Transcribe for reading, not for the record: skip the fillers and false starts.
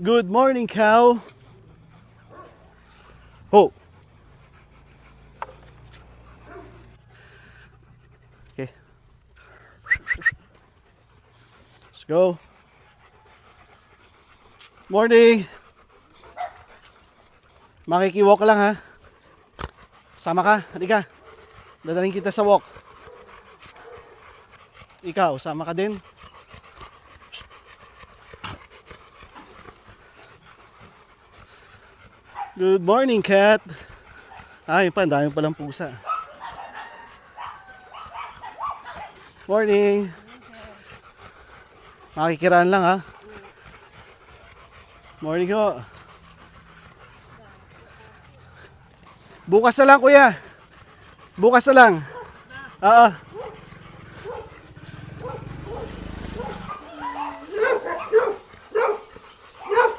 Good morning, cow. Oh. Okay. Let's go. Morning. Makikiwalk lang ha. Sama ka, halika. Dadaling kita sa walk. Ikaw, sama ka din. Good morning, cat. Ay, pa, dami palang pusa. Morning. Makikiraan lang ha. Morning ho. Bukas na lang kuya. Bukas na lang. Oo.